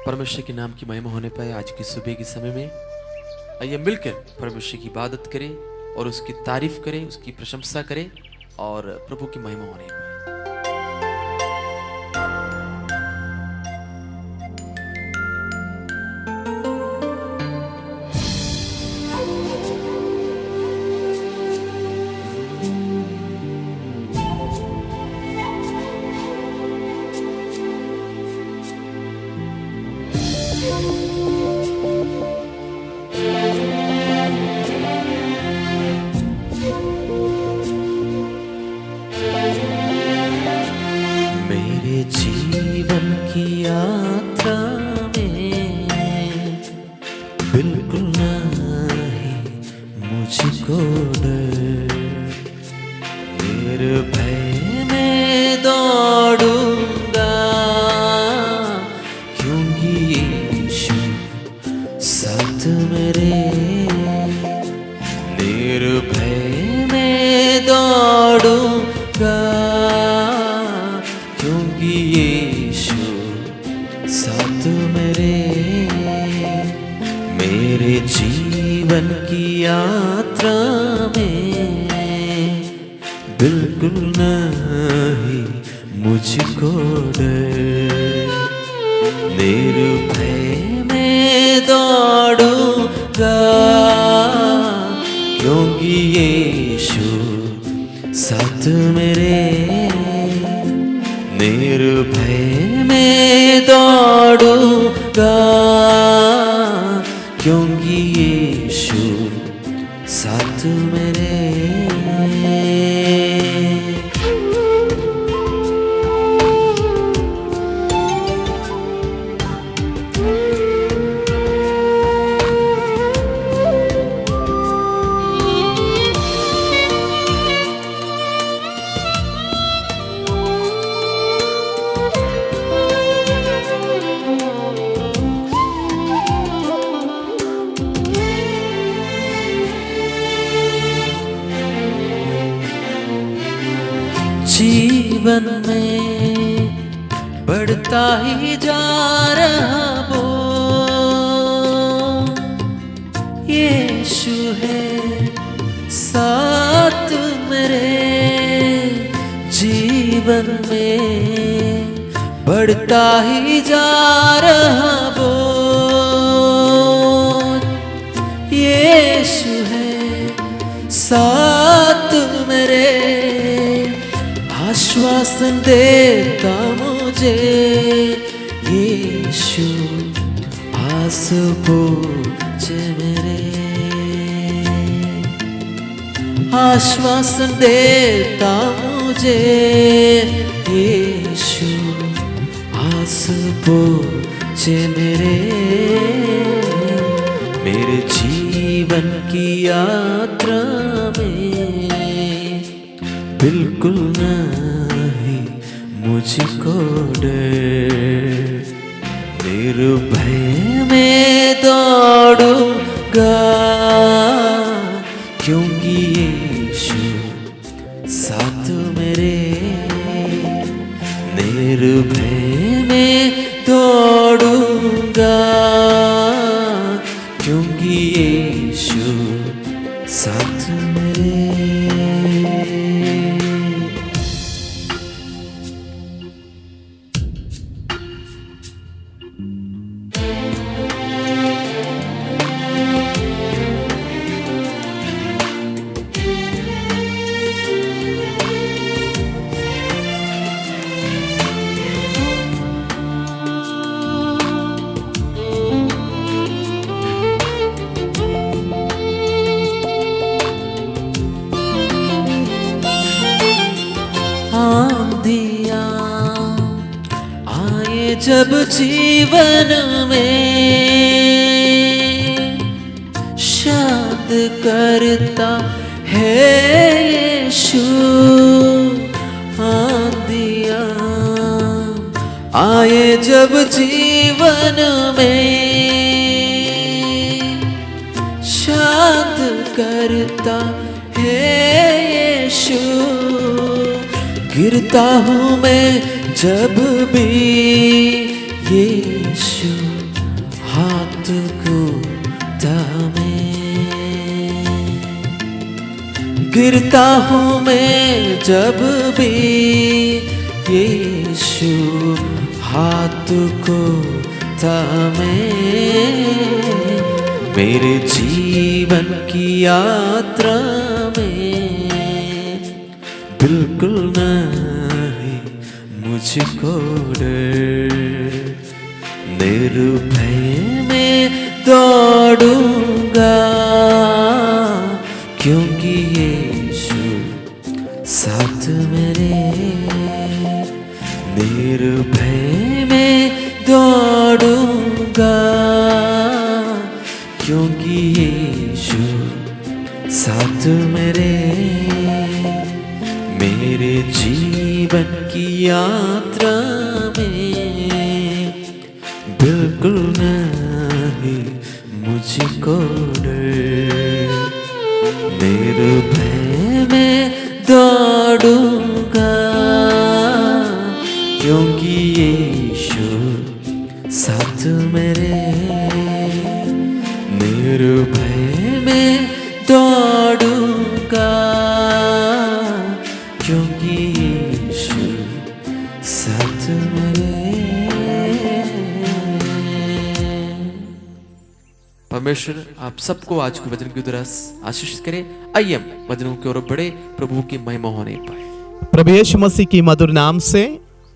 परमेश्वर के नाम की महिमा होने पाए। आज की सुबह के समय में आइए मिलकर परमेश्वर की इबादत करें और उसकी तारीफ करें, उसकी प्रशंसा करें और प्रभु की महिमा होने पाए। मेरे जीवन की यात्रा में बिल्कुल नहीं मुझको डर, निर्भय में दौड़ूंगा क्योंकि यीशु साथ मेरे। निर्भय में दौड़ूंगा क्योंकि यीशु साथ मेरे। मेरे जीवन की यात्रा में बिल्कुल नहीं मुझको डर, निर्भय में दौड़ूंगा क्योंकि यीशु साथ मेरे। निर्भय में दौड़ूंगा क्योंकि यीशु साथ मेरे। जीवन में बढ़ता ही जा रहा वो यीशु है साथ मेरे। जीवन में बढ़ता ही जा रहा वो यीशु है साथ मेरे। आश्वासन देता मुझे यीशु आस पूछे मेरे। आश्वासन देता मुझे यीशु आस पूछे मेरे। मेरे जीवन की यात्रा में बिल्कुल नहीं मुझको डर, निर्भय में दौड़ूंगा क्योंकि यीशु साथ मेरे। निर्भय में दौड़ूंगा क्योंकि यीशु साथ मेरे। जब जीवन में शांत करता है यीशु। आंधियाँ आए जब जीवन में शांत करता है यीशु। गिरता हूँ मैं जब भी यीशु हाथ को थामे, गिरता हूँ मैं जब भी यीशु हाथ को थामे, मेरे जीवन की यात्रा में बिल्कुल नहीं मुझको डर, निर्भय में दौड़ूंगा क्योंकि यीशु साथ मेरे, निर्भय में दौड़ूंगा क्योंकि यीशु साथ मेरे, मेरे जीवन की यात्रा में बिल्कुल नहीं मुझको डर, निर्भय में दौड़ूंगा क्योंकि यीशु साथ मेरे, निर्भय में दौड़ूंगा क्योंकि यीशु साथ मेरे। परमेश्वर आप सबको आज के वचन की तरह आशीष करे। आइए वचनों की ओर बढ़े, प्रभु की महिमा होने पाए। प्रभु यीशु मसीह की मधुर नाम से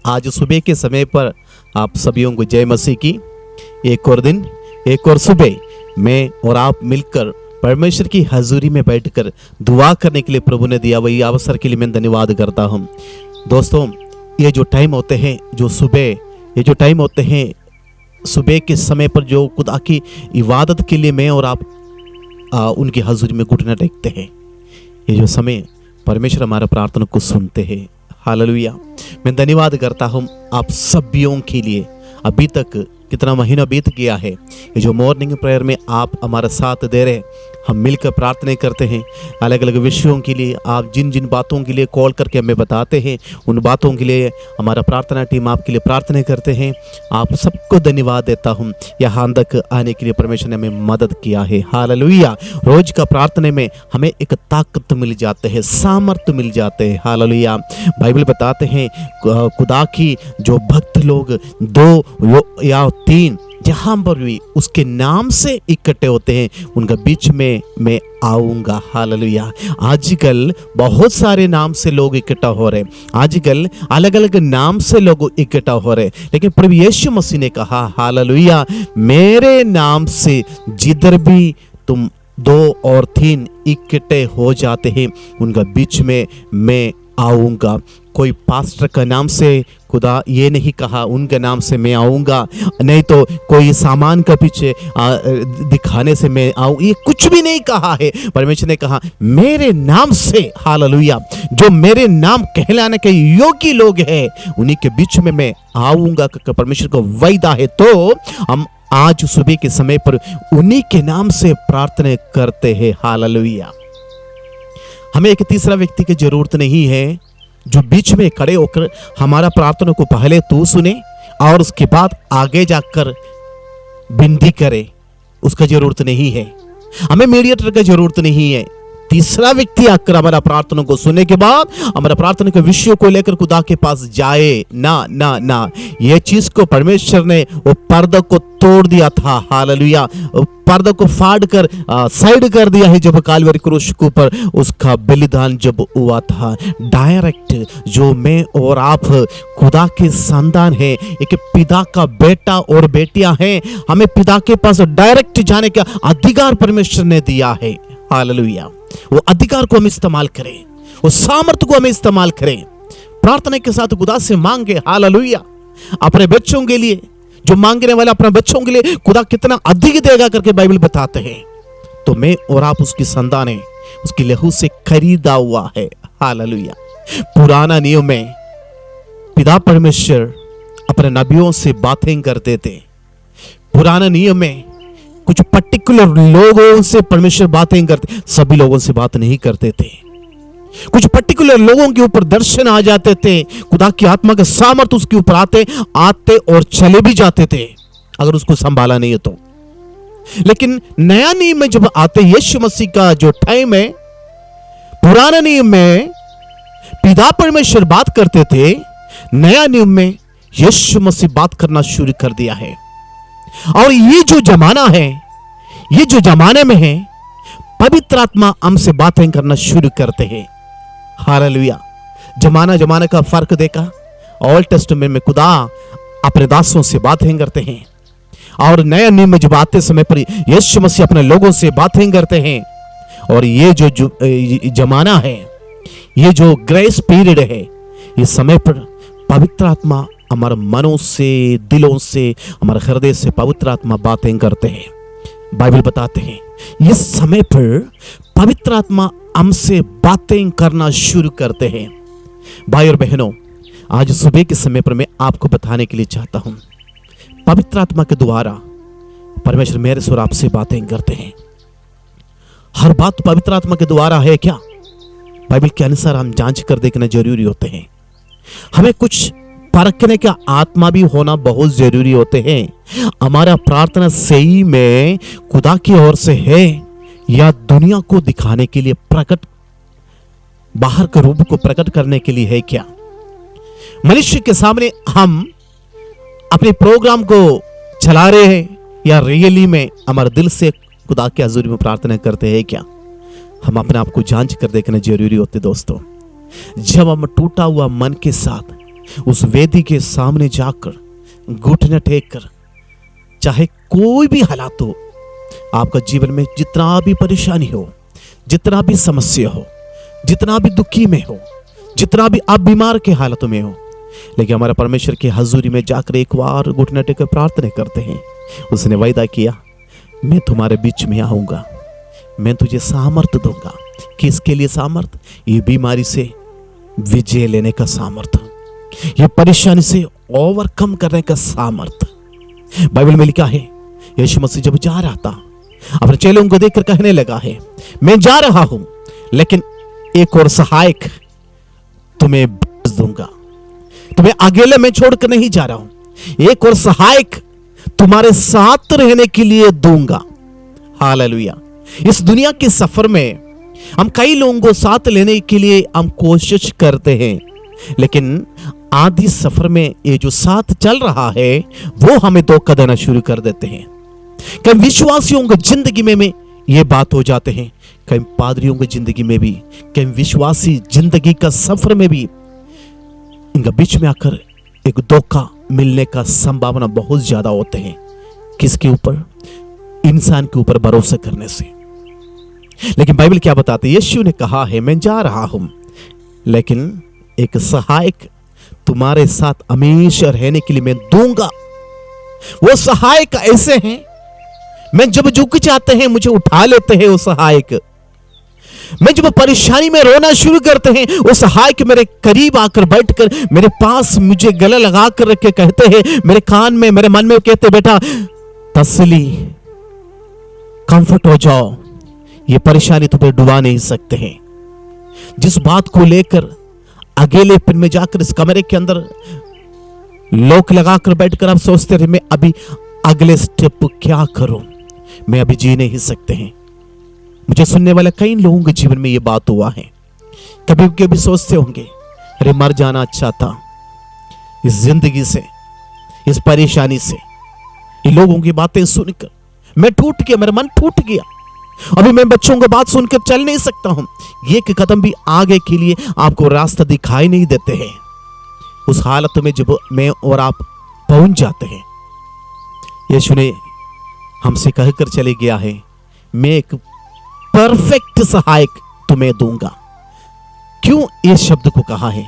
आज सुबह के समय पर आप सभी को जय मसीह की। एक और दिन, एक और सुबह मैं और आप मिलकर परमेश्वर की हजूरी में बैठकर दुआ करने के लिए प्रभु ने दिया वही अवसर के लिए मैं धन्यवाद करता हूँ। दोस्तों, ये जो टाइम होते हैं, जो सुबह, ये जो टाइम होते हैं सुबह के समय पर जो खुदा की इबादत के लिए मैं और आप उनकी हजूरी में घुटना टेकते हैं, ये जो समय परमेश्वर हमारा प्रार्थना को सुनते हैं। हालेलुया। मैं धन्यवाद करता हूँ आप सभियों के लिए। अभी तक कितना महीना बीत गया है, ये जो मॉर्निंग प्रेयर में आप हमारा साथ दे रहे, हम मिलकर प्रार्थना करते हैं अलग अलग विषयों के लिए। आप जिन जिन बातों के लिए कॉल करके हमें बताते हैं, उन बातों के लिए हमारा प्रार्थना टीम आपके लिए प्रार्थना करते हैं। आप सबको धन्यवाद देता हूँ। यहाँ तक आने के लिए परमेश्वर ने हमें मदद किया है। हालेलुया। रोज का प्रार्थना में हमें एक ताकत मिल जाते हैं, सामर्थ्य मिल जाते हैं। हालेलुया। बाइबल बताते हैं खुदा की जो भक्त लोग 2 या 3 जहां पर भी उसके नाम से इकट्ठे होते हैं, उनका बीच में मैं आऊंगा। हालेलुया। आजकल बहुत सारे नाम से लोग इकट्ठा हो रहे हैं, आजकल अलग अलग नाम से लोग इकट्ठा हो रहे हैं, लेकिन प्रभु यीशु मसीह ने कहा हालेलुया, मेरे नाम से जिधर भी तुम 2 और 3 इकट्ठे हो जाते हैं, उनका बीच में मैं आऊंगा। कोई पास्टर का नाम से खुदा ये नहीं कहा उनके नाम से मैं आऊंगा, नहीं तो कोई सामान का पीछे दिखाने से मैं आऊँ, ये कुछ भी नहीं कहा है। परमेश्वर ने कहा मेरे नाम से, हालेलुया, जो मेरे नाम कहलाने के योग्य लोग हैं उन्हीं के बीच में मैं आऊंगा। परमेश्वर का वायदा है। तो हम आज सुबह के समय पर उन्हीं के नाम से प्रार्थना करते हैं। हालेलुया। हमें एक तीसरा व्यक्ति की जरूरत नहीं है जो बीच में खड़े होकर हमारा प्रार्थना को पहले तू सुने और उसके बाद आगे जाकर विनती करे, उसका जरूरत नहीं है। हमें मीडिएटर का जरूरत नहीं है। तीसरा व्यक्ति आकर हमारा प्रार्थना को सुनने के बाद हमारा प्रार्थना के विषय को लेकर खुदा के पास जाए ना ना ना, ये चीज को परमेश्वर ने वो पर्दा को तोड़ दिया था। हालेलुया। पर्दा को फाड़ कर साइड कर दिया है जब कालवरी क्रूस के ऊपर उसका बलिदान जब हुआ था। डायरेक्ट जो मैं और आप खुदा के संतान है, एक पिता का बेटा और बेटियां हैं, हमें पिता के पास डायरेक्ट जाने का अधिकार परमेश्वर ने दिया है। हालेलुया। वो अधिकार को हम इस्तेमाल करें, वो सामर्थ्य को हमें इस्तेमाल करें, प्रार्थना के साथ खुदा से मांगे। हालेलुया। अपने बच्चों के लिए जो मांगने वाला अपने बच्चों के लिए खुदा कितना अधिक देगा करके बाइबल बताते हैं। तो मैं और आप उसकी संतान है, उसकी लहू से खरीदा हुआ है। हालेलुया। पुराना नियम में पिता परमेश्वर अपने नबियों से बातें करते थे। पुराना नियम में कुछ पर्टिकुलर लोगों से परमेश्वर बातें करते, सभी लोगों से बात नहीं करते थे। कुछ पर्टिकुलर लोगों के ऊपर दर्शन आ जाते थे, खुदा की आत्मा का सामर्थ्य उसके ऊपर आते और चले भी जाते थे अगर उसको संभाला नहीं है तो। लेकिन नया नियम में जब आते यीशु मसीह का जो टाइम है, पुराना नियम में पिता परमेश्वर बात करते थे, नया नियम में यीशु मसीह बात करना शुरू कर दिया है। और ये जो जमाना है, ये जो जमाने में है, पवित्र आत्मा हमसे बातें करना शुरू करते हैं। हालेलुया। जमाना का फर्क देखा। ओल्ड टेस्टामेंट में खुदा अपने दासों से बातें करते हैं, और नया नियम में जब आते समय पर यीशु मसीह अपने लोगों से बातें करते हैं। और ये जो जमाना है, ये जो ग्रेस पीरियड है, इस समय पर पवित्र आत्मा हमारे मनों से, दिलों से, हमारे हृदय से पवित्र आत्मा बातें करते हैं। बाइबल बताते हैं इस समय पर पवित्र आत्मा हमसे बातें करना शुरू करते हैं। भाई और बहनों, आज सुबह के समय पर मैं आपको बताने के लिए चाहता हूं, पवित्र आत्मा के द्वारा परमेश्वर मेरे से और आपसे बातें करते हैं। हर बात पवित्र आत्मा के द्वारा है क्या? बाइबल के अनुसार हम जांच कर देखना जरूरी होते हैं। हमें कुछ परखने का आत्मा भी होना बहुत जरूरी होते हैं। हमारा प्रार्थना सही में खुदा की ओर से है या दुनिया को दिखाने के लिए, प्रकट बाहर के रूप को प्रकट करने के लिए है क्या? मनुष्य के सामने हम अपने प्रोग्राम को चला रहे हैं या रियली में हमारे दिल से खुदा के हजूरी में प्रार्थना करते हैं क्या? हम अपने आप को जांच कर देखना जरूरी होते दोस्तों। जब हम टूटा हुआ मन के साथ उस वेदी के सामने जाकर घुटने टेक कर, चाहे कोई भी हालात हो, आपका जीवन में जितना भी परेशानी हो, जितना भी समस्या हो, जितना भी दुखी में हो, जितना भी आप बीमार के हालतों में हो, लेकिन हमारे परमेश्वर की हजूरी में जाकर एक बार घुटने टेक कर प्रार्थना करते हैं। उसने वायदा किया, मैं तुम्हारे बीच में आऊंगा, मैं तुझे सामर्थ दूंगा। किसके लिए सामर्थ? ये बीमारी से विजय लेने का सामर्थ, ये परेशानी से ओवरकम करने का सामर्थ। बाइबल में लिखा है, यीशु मसीह जब जा रहा था अपने चेलों को देखकर कहने लगा है, मैं जा रहा हूं लेकिन एक और सहायक तुम्हें भेज दूंगा, तुम्हें अकेले में छोड़कर नहीं जा रहा हूं, एक और सहायक तुम्हारे साथ रहने के लिए दूंगा। हालेलुया। इस दुनिया के सफर में हम कई लोगों को साथ लेने के लिए हम कोशिश करते हैं, लेकिन आधी सफर में ये जो साथ चल रहा है वो हमें धोखा देना शुरू कर देते हैं। कई विश्वासियों की जिंदगी में ये बात हो जाते हैं, कई पादरियों की जिंदगी में भी, कई विश्वासी जिंदगी का सफर में भी इनका बीच में आकर एक धोखा मिलने का संभावना बहुत ज्यादा होते हैं। किसके ऊपर? इंसान के ऊपर भरोसा करने से। लेकिन बाइबल क्या बताती है? यीशु ने कहा है, मैं जा रहा हूं लेकिन एक सहायक तुम्हारे साथ हमेशा रहने के लिए मैं दूंगा। वो सहायक ऐसे हैं, मैं जब झुक जाते हैं मुझे उठा लेते हैं वो सहायक। मैं जब परेशानी में रोना शुरू करते हैं वो सहायक मेरे करीब आकर बैठकर मेरे पास मुझे गला लगा कर रख के कहते हैं, मेरे कान में, मेरे मन में कहते, बेटा तसली, कंफर्ट हो जाओ, ये परेशानी तुम्हें डुबा नहीं सकते हैं। जिस बात को लेकर अकेलेपन में जाकर इस कमरे के अंदर लोक लगाकर बैठकर आप सोचते रहे, मैं अभी अगले स्टेप क्या करूं, मैं अभी जी नहीं सकते हैं। मुझे सुनने वाले कई लोगों के जीवन में यह बात हुआ है। कभी कभी सोचते होंगे, अरे मर जाना अच्छा था, इस जिंदगी से, इस परेशानी से, इन लोगों की बातें सुनकर मैं टूट गया, मेरा मन टूट गया, अभी मैं बच्चों की बात सुनकर चल नहीं सकता हूं। एक कदम भी आगे के लिए आपको रास्ता दिखाई नहीं देते हैं। उस हालत में जब मैं और आप पहुंच जाते हैं, यीशु ने हमसे कहकर चले गया है, मैं एक परफेक्ट सहायक तुम्हें दूंगा। क्यों इस शब्द को कहा है?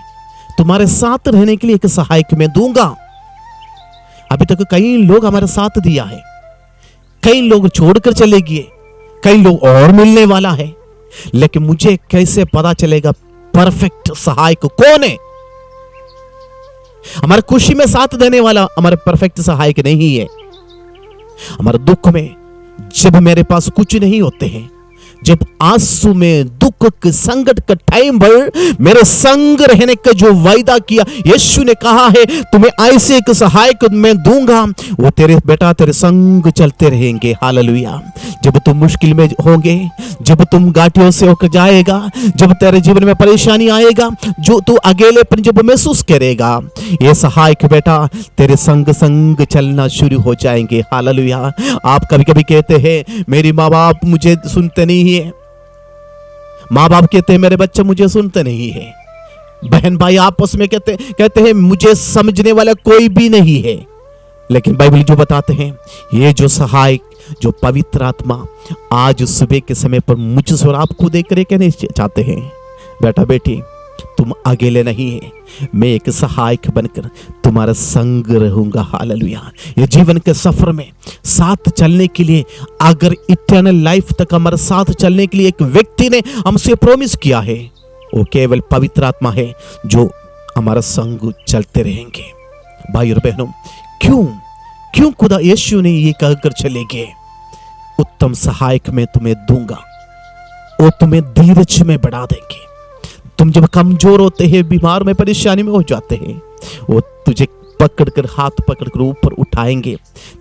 तुम्हारे साथ रहने के लिए एक सहायक मैं दूंगा। अभी तक कई लोग हमारे साथ दिया है, कई लोग छोड़कर चले गए, कई लोग और मिलने वाला है, लेकिन मुझे कैसे पता चलेगा परफेक्ट सहायक कौन है? हमारे खुशी में साथ देने वाला हमारे परफेक्ट सहायक नहीं है। हमारे दुख में जब मेरे पास कुछ नहीं होते हैं, जब आंसू में दुख के संकट का टाइम भर मेरे संग रहने का जो वायदा किया, यीशु ने कहा है तुम्हें ऐसे एक सहायक मैं दूंगा, वो तेरे बेटा तेरे संग चलते रहेंगे। हालेलुया। जब तुम मुश्किल में होंगे, जब तुम घाटियों से होकर जाएगा, जब तेरे जीवन में परेशानी आएगा, जो तू अकेलेपन जब महसूस करेगा, ये सहायक बेटा तेरे संग संग चलना शुरू हो जाएंगे। हालेलुया। आप कभी कभी कहते हैं मेरी माँ बाप मुझे सुनते नहीं है, माँ बाप कहते हैं मेरे बच्चे मुझे सुनते नहीं है, बहन भाई आपस में कहते हैं मुझे समझने वाला कोई भी नहीं है। लेकिन बाइबल जो बताते हैं, ये जो सहायक, जो पवित्र आत्मा आज सुबह के समय पर मुझसे और आपको देकर कहने चाहते हैं, बेटा बेटी तुम अकेले नहीं है, मैं एक सहायक बनकर तुम्हारा संग रहूंगा। हालेलुया। ये जीवन के सफर में साथ चलने के लिए, अगर इटर्नल लाइफ तक हमारे साथ चलने के लिए एक व्यक्ति ने हमसे प्रॉमिस किया है, वो केवल पवित्र आत्मा है जो हमारा संग चलते रहेंगे। भाई और बहनों, क्यों खुदा यीशु ने ये कहकर चले गए, उत्तम सहायक मैं तुम्हें दूंगा, वो तुम्हें धीरज में बढ़ा देंगे। तुम जब कमजोर होते हैं, बीमार में, परेशानी में हो जाते हैं, वो तुझे पकड़कर, हाथ पकड़कर ऊपर उठाएंगे,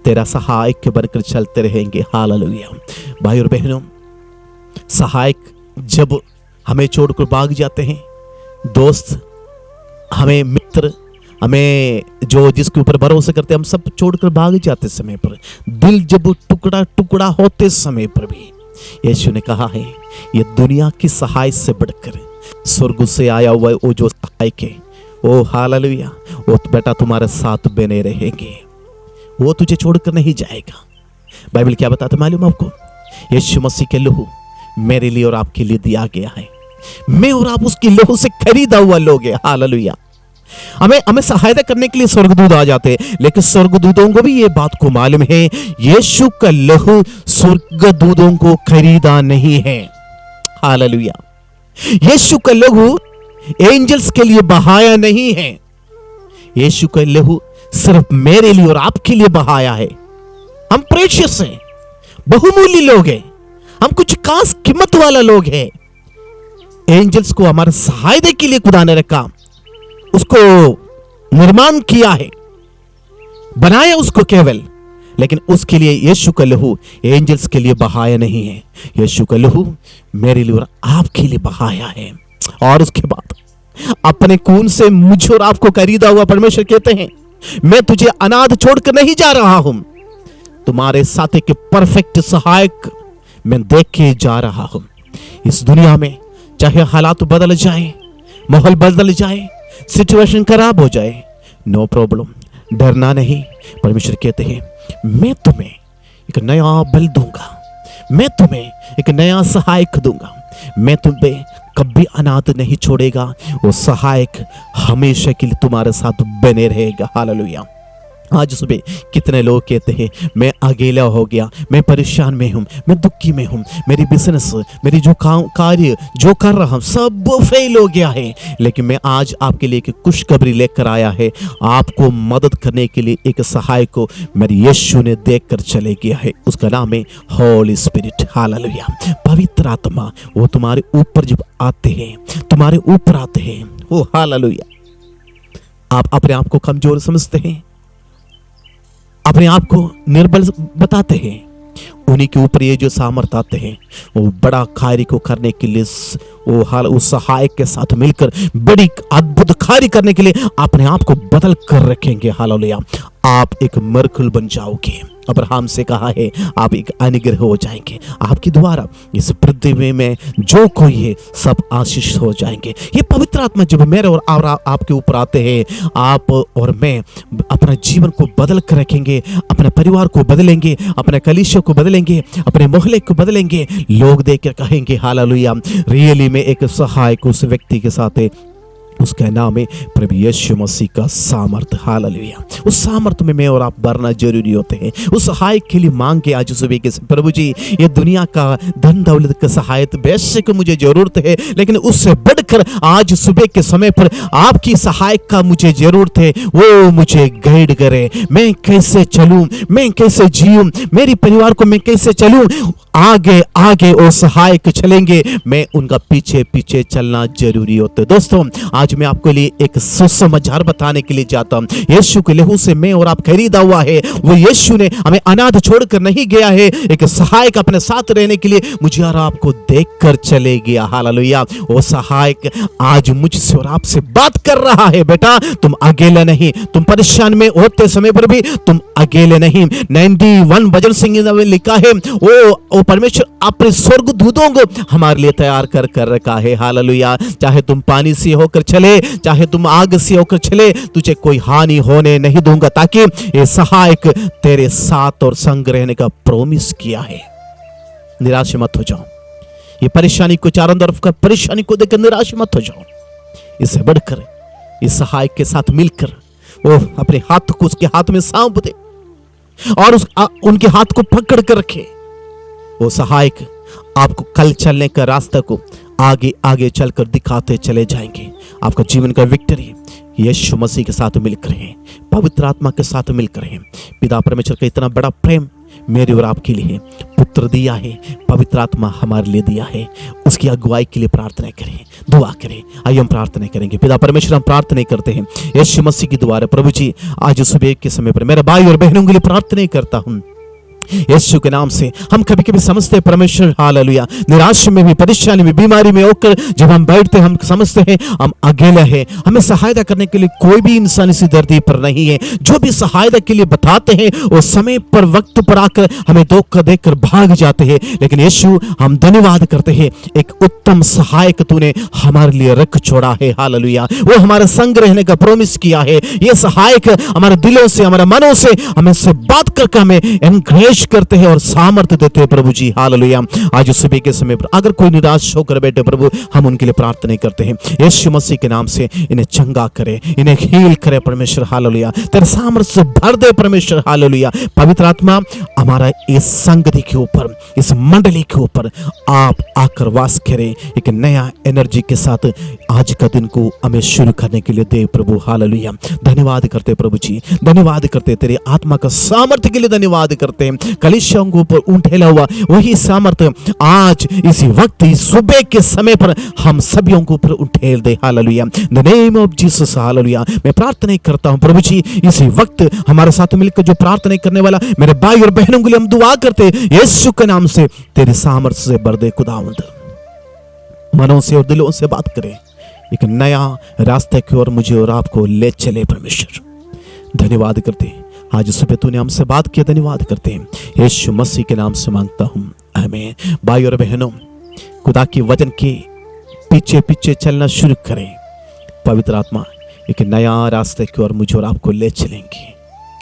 तेरा सहायक बनकर चलते रहेंगे। हालेलुया। भाई और बहनों, सहायक जब हमें छोड़कर भाग जाते हैं, दोस्त हमें, मित्र हमें, जो जिसके ऊपर भरोसा करते हैं, हम सब छोड़कर भाग जाते समय पर, दिल जब टुकड़ा टुकड़ा होते समय पर भी यीशु ने कहा है ये दुनिया की सहाय से बढ़कर स्वर्ग से आया हुआ वो जो सहायक है, ओ हालेलुया, वो बेटा तुम्हारे साथ बने रहेंगे, वो तुझे छोड़कर नहीं जाएगा। बाइबल क्या बताता मालूम आपको? यीशु मसीह के लहू मेरे लिए और आपके लिए दिया गया है, मैं और आप उसकी लहू से खरीदा हुआ लोग हैं। हालेलुया। हमें सहायता करने के लिए स्वर्गदूत आ जाते हैं, लेकिन स्वर्गदूतों को भी ये बात को मालूम है यीशु का लहू स्वर्गदूतों को खरीदा नहीं है। हालेलुया। यीशु का लहू एंजल्स के लिए बहाया नहीं है, यीशु का लहू सिर्फ मेरे लिए और आपके लिए बहाया है। हम प्रेशियस हैं, बहुमूल्य लोग हैं, हम कुछ खास कीमत वाला लोग हैं। एंजल्स को हमारे सहायता के लिए खुदा ने रखा, उसको निर्माण किया है, बनाया उसको केवल, लेकिन उसके लिए यीशु का लहू एंजल्स के लिए बहाया नहीं है, यीशु का लहू मेरे लिए और आपके लिए बहाया है। और उसके बाद अपने खून से मुझे और आपको खरीदा हुआ परमेश्वर कहते हैं मैं तुझे अनाथ छोड़कर नहीं जा रहा हूं, तुम्हारे साथ एक परफेक्ट सहायक मैं देख के जा रहा हूं। इस दुनिया में चाहे हालात बदल जाए, माहौल बदल जाए, सिचुएशन खराब हो जाए, नो प्रॉब्लम, डरना नहीं। परमेश्वर कहते हैं मैं तुम्हें एक नया बल दूंगा, मैं तुम्हें एक नया सहायक दूंगा, मैं तुम्हें कभी अनाथ नहीं छोड़ेगा, वो सहायक हमेशा के लिए तुम्हारे साथ बने रहेगा। हालेलुया। आज सुबह कितने लोग कहते हैं मैं अकेला हो गया, मैं परेशान में हूं, मैं दुखी में हूं, मेरी बिजनेस, मेरी जो कार्य जो कर रहा हूं सब फेल हो गया है। लेकिन मैं आज आपके लिए एक खुशखबरी लेकर आया है, आपको मदद करने के लिए एक सहायक को मेरे यीशु ने देकर चले गया है, उसका नाम है होली स्पिरिट। हालेलुया। पवित्र आत्मा वो तुम्हारे ऊपर जब आते हैं, तुम्हारे ऊपर आते हैं, ओ हालेलुया। आप अपने आप को कमजोर समझते हैं, अपने आप को निर्बल बताते हैं, उन्हीं के ऊपर ये जो सामर्थ्य आते हैं वो बड़ा कार्य को करने के लिए, वो उस सहायक के साथ मिलकर बड़ी अद्भुत कार्य करने के लिए अपने आप को बदल कर रखेंगे। हालेलुया। आप एक मिरेकल बन जाओगे। अब्राहम से कहा है आप एक अनुग्रह हो जाएंगे, आपके द्वारा इस पृथ्वी में जो कोई है सब आशीष हो जाएंगे। ये पवित्र आत्मा जब मेरे और आपके ऊपर आते हैं, आप और मैं अपना जीवन को बदल कर रखेंगे, अपने परिवार को बदलेंगे, अपने कलीसिया को बदलेंगे, अपने मोहल्ले को बदलेंगे। लोग देख कर कहेंगे हालेलुया, रियली में एक सहायक उस व्यक्ति के साथ है, उसका नाम है प्रभु यीशु मसीह का सामर्थ। हालेलुया। उस सामर्थ में मैं और आप भरना जरूरी होते हैं। उस सहायक के लिए मांग के आज सुबह के प्रभु जी ये दुनिया का धन दौलत का सहायत बेशक मुझे जरूरत है, लेकिन उससे बढ़कर आज सुबह के समय पर आपकी सहायक का मुझे जरूरत है। वो मुझे गाइड करे, मैं कैसे चलूं, मैं कैसे जीऊं, मेरी परिवार को मैं कैसे चलूं, आगे आगे वो सहायक चलेंगे, मैं उनका पीछे पीछे चलना जरूरी होता है। दोस्तों, आज मैं आपके लिए एक सुसमाचार बताने के लिए जाता हूँ। यीशु के लहू से मैं और आप खरीदा हुआ है। वो यीशु ने हमें अनाथ छोड़कर नहीं गया है, एक सहायक अपने साथ रहने के लिए मुझे और आपको देखकर चले गया। हालेलुया। वो सहायक आज मुझसे और आपसे बात कर रहा है, बेटा तुम अकेले नहीं, तुम परेशान में होते समय पर भी तुम अकेले नहीं। 91 भजन संगीत में लिखा है, वो परमेश्वर अपने स्वर्गदूतों को हमारे लिए तैयार कर रखा है। हालेलुया। चाहे तुम पानी से होकर चले, चाहे तुम आग से होकर चले, तुझे कोई हानि होने नहीं दूंगा, ताकि ये सहायक तेरे साथ और संग रहने का प्रॉमिस किया है। निराश मत हो जाओ। ये परेशानी को, चारों तरफ का परेशानी को देखकर निराश मत हो जाओ। इससे बढ़कर इस सहायक के साथ मिलकर वो अपने हाथ को उसके हाथ में सौंप दे और उनके हाथ को पकड़ कर रखे। वो सहायक आपको कल चलने का रास्ता को आगे आगे चलकर दिखाते चले जाएंगे। आपका जीवन का विक्ट्री यीशु मसीह के साथ मिलकर है, पवित्र आत्मा के साथ मिलकर है। पिता परमेश्वर का इतना बड़ा प्रेम मेरे और आपके लिए पुत्र दिया है, पवित्र आत्मा हमारे लिए दिया है। उसकी अगुवाई के लिए प्रार्थना करें, दुआ करें। आइए हम प्रार्थना करेंगे। पिता परमेश्वर, हम प्रार्थना करते हैं यीशु मसीह की द्वारा। प्रभु जी, आज सुबह के समय पर मेरे भाई और बहनों के लिए प्रार्थना करता हूँ यीशु के नाम से। हम कभी कभी समझते परमेश्वर, हालेलुया, निराश में भी, परेशानी में, बीमारी में होकर जब हम बैठते हम समझते हैं हम अकेले हैं, हमें सहायता करने के लिए कोई भी इंसान इस धरती पर नहीं है। जो भी सहायता के लिए बताते हैं वो समय पर, वक्त पर आकर हमें धोखा देकर भाग जाते हैं। लेकिन यीशु, हम धन्यवाद करते हैं, एक उत्तम सहायक तूने हमारे लिए रख छोड़ा है। हालेलुया। वो हमारे संग रहने का प्रॉमिस किया है। ये सहायक हमारे दिलों से, हमारे मनों से हमें से बात करके हमें एनकरेज करते हैं और सामर्थ्य देते हैं। प्रभु जी, हालेलुया। आज सुबह के समय पर अगर कोई निराश होकर बैठे, प्रभु हम उनके लिए प्रार्थना करते हैं यीशु मसीह के नाम से। इन्हें चंगा करे, इन्हें हील करे परमेश्वर, हालेलुया। तेरे सामर्थ्य से भर दे परमेश्वर, हालेलुया। पवित्र आत्मा हमारा इस संगति के ऊपर, इस मंडली के ऊपर आप आकर वास करें। एक नया एनर्जी के साथ आज का दिन को हमें शुरू करने के लिए दे प्रभु, हालेलुया। धन्यवाद करते प्रभु जी, धन्यवाद करते तेरे आत्मा का सामर्थ्य के लिए धन्यवाद करते हैं। कलीसियाओं के ऊपर उठेला हुआ वही सामर्थ्य आज इसी वक्त, इस सुबह के समय पर हम सभी के ऊपर उठेल दे। Hallelujah. The name of Jesus, hallelujah. मैं प्रार्थना करता हूं प्रभु जी, इसी वक्त हमारे साथ मिलकर जो प्रार्थना करने वाला मेरे भाई और बहनों के लिए हम दुआ करते यीशु के नाम से। तेरे सामर्थ्य से भर दे खुदावंद, मनों से और दिलों से बात करे, एक नया रास्ते की ओर मुझे और आपको ले चले परमेश्वर। धन्यवाद करते आज सुबह तूने हमसे बात किया, धन्यवाद करते हैं यीशु मसीह के नाम से मांगता हूं, आमीन। भाई और बहनों, खुदा की वचन के पीछे पीछे चलना शुरू करें। पवित्र आत्मा एक नया रास्ते की ओर मुझे और आपको ले चलेंगे।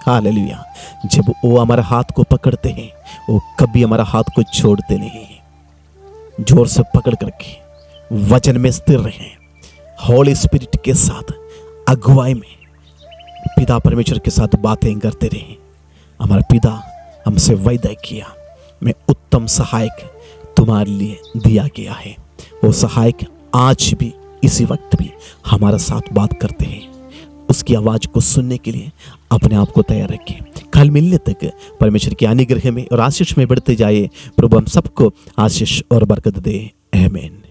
हालेलुया। जब वो हमारे हाथ को पकड़ते हैं वो कभी हमारा हाथ को छोड़ते नहीं। जोर से पकड़ करके वचन में स्थिर रहें, होली स्पिरिट के साथ अगुवाई में पिता परमेश्वर के साथ बातें करते रहे। हमारा पिता हमसे वायदा किया, मैं उत्तम सहायक तुम्हारे लिए दिया गया है। वो सहायक आज भी, इसी वक्त भी हमारे साथ बात करते हैं। उसकी आवाज को सुनने के लिए अपने आप को तैयार रखें। कल मिलने तक परमेश्वर के अनुग्रह में और आशीष में बढ़ते जाए। प्रभु हम सबको आशीष और बरकत दे, आमीन।